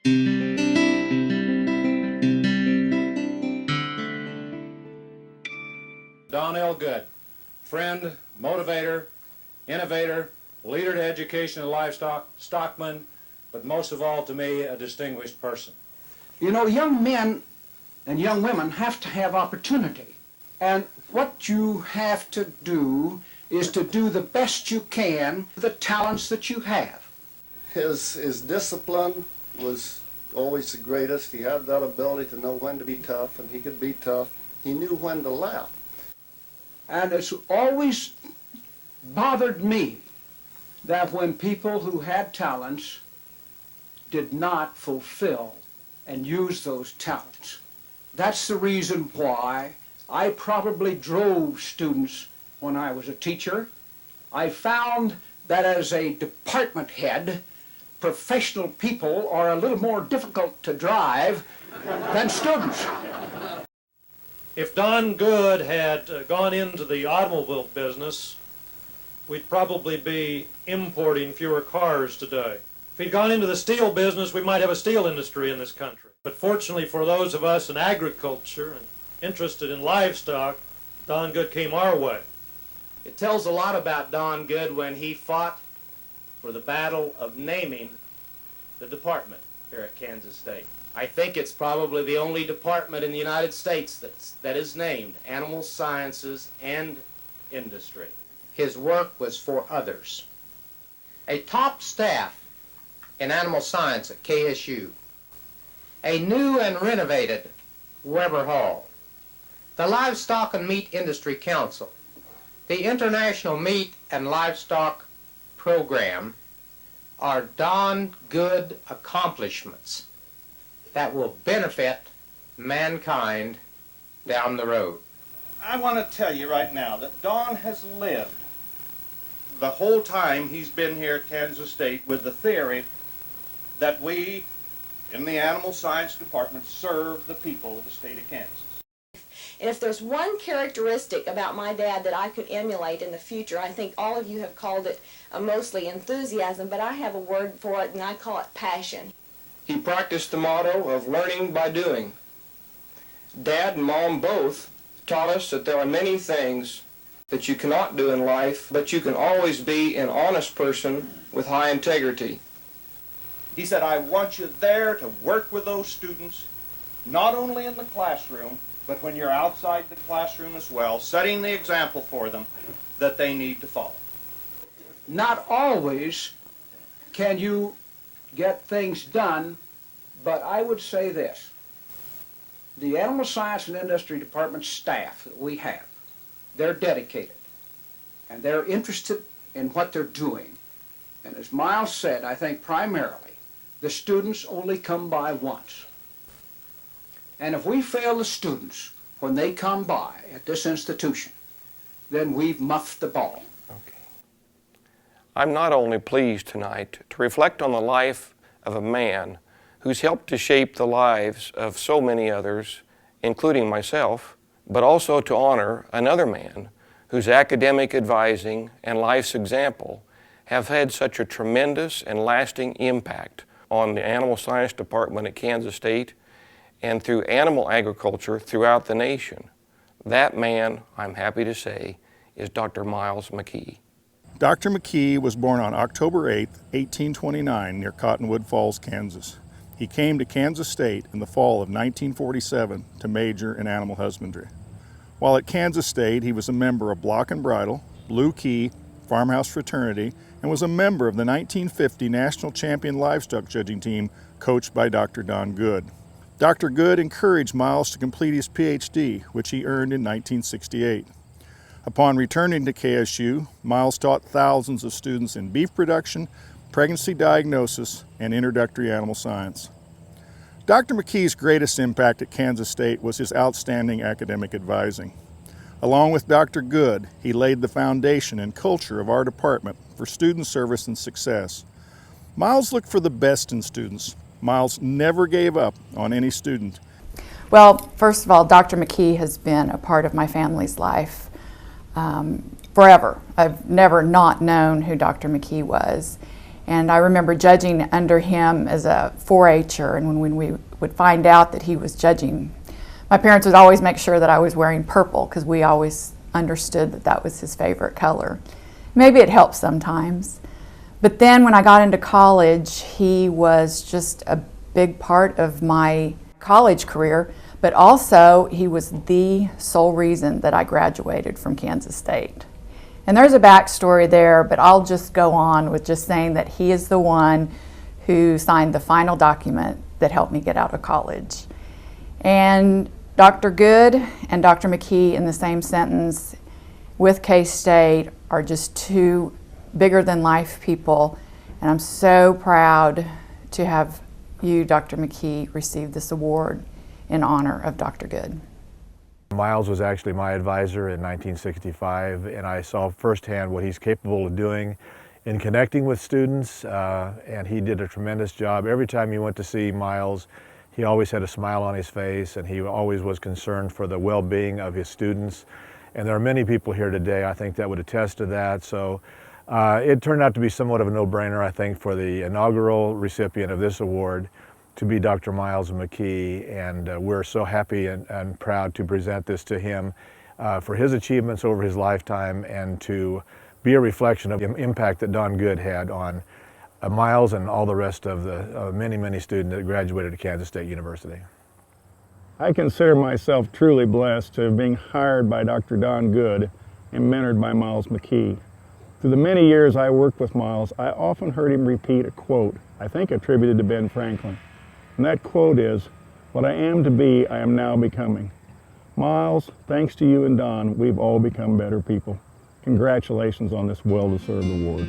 Don L. Good, friend, motivator, innovator, leader to education and livestock, stockman, but most of all to me, a distinguished person. You know, young men and young women have to have opportunity. And what you have to do is to do the best you can with the talents that you have. His discipline was always the greatest. He had that ability to know when to be tough, and he could be tough. He knew when to laugh. And it's always bothered me that when people who had talents did not fulfill and use those talents. That's the reason why I probably drove students when I was a teacher. I found that as a department head, professional people are a little more difficult to drive than students. If Don Good had gone into the automobile business, we'd probably be importing fewer cars today. If he'd gone into the steel business, we might have a steel industry in this country. But fortunately for those of us in agriculture and interested in livestock, Don Good came our way. It tells a lot about Don Good when he fought for the battle of naming the department here at Kansas State. I think it's probably the only department in the United States that is named Animal Sciences and Industry. His work was for others. A top staff in animal science at KSU, a new and renovated Weber Hall, the Livestock and Meat Industry Council, the International Meat and Livestock Program are Don Good accomplishments that will benefit mankind down the road. I want to tell you right now that Don has lived the whole time he's been here at Kansas State with the theory that we in the Animal Science Department serve the people of the state of Kansas. And if there's one characteristic about my dad that I could emulate in the future, I think all of you have called it mostly enthusiasm, but I have a word for it and I call it passion. He practiced the motto of learning by doing. Dad and Mom both taught us that there are many things that you cannot do in life, but you can always be an honest person with high integrity. He said, I want you there to work with those students, not only in the classroom, but when you're outside the classroom as well, setting the example for them that they need to follow. Not always can you get things done, but I would say this. The Animal Science and Industry Department staff that we have, they're dedicated, and they're interested in what they're doing. And as Miles said, I think primarily, the students only come by once. And if we fail the students when they come by at this institution, then we've muffed the ball. Okay. I'm not only pleased tonight to reflect on the life of a man who's helped to shape the lives of so many others, including myself, but also to honor another man whose academic advising and life's example have had such a tremendous and lasting impact on the Animal Science Department at Kansas State and through animal agriculture throughout the nation. That man, I'm happy to say, is Dr. Miles McKee. Dr. McKee was born on October 8, 1829, near Cottonwood Falls, Kansas. He came to Kansas State in the fall of 1947 to major in animal husbandry. While at Kansas State, he was a member of Block and Bridle, Blue Key, Farmhouse Fraternity, and was a member of the 1950 National Champion Livestock Judging Team coached by Dr. Don Good. Dr. Good encouraged Miles to complete his PhD, which he earned in 1968. Upon returning to KSU, Miles taught thousands of students in beef production, pregnancy diagnosis, and introductory animal science. Dr. McKee's greatest impact at Kansas State was his outstanding academic advising. Along with Dr. Good, he laid the foundation and culture of our department for student service and success. Miles looked for the best in students. Miles never gave up on any student. Well, first of all, Dr. McKee has been a part of my family's life forever. I've never not known who Dr. McKee was. And I remember judging under him as a 4-H'er, and when we would find out that he was judging, my parents would always make sure that I was wearing purple because we always understood that that was his favorite color. Maybe it helped sometimes. But then when I got into college, he was just a big part of my college career, but also he was the sole reason that I graduated from Kansas State. And there's a backstory there, but I'll just go on with just saying that he is the one who signed the final document that helped me get out of college. And Dr. Good and Dr. McKee in the same sentence with K-State are just two bigger than life people, and I'm so proud to have you, Dr. McKee, receive this award in honor of Dr. Good. Miles was actually my advisor in 1965, and I saw firsthand what he's capable of doing in connecting with students, and he did a tremendous job. Every time you went to see Miles, he always had a smile on his face, and he always was concerned for the well-being of his students. And there are many people here today, I think, that would attest to that. So it turned out to be somewhat of a no-brainer, I think, for the inaugural recipient of this award to be Dr. Miles McKee, and we're so happy and proud to present this to him for his achievements over his lifetime and to be a reflection of the impact that Don Good had on Miles and all the rest of the many, many students that graduated at Kansas State University. I consider myself truly blessed to have been hired by Dr. Don Good and mentored by Miles McKee. Through the many years I worked with Miles, I often heard him repeat a quote, I think attributed to Ben Franklin. And that quote is, "What I am to be, I am now becoming." Miles, thanks to you and Don, we've all become better people. Congratulations on this well-deserved award.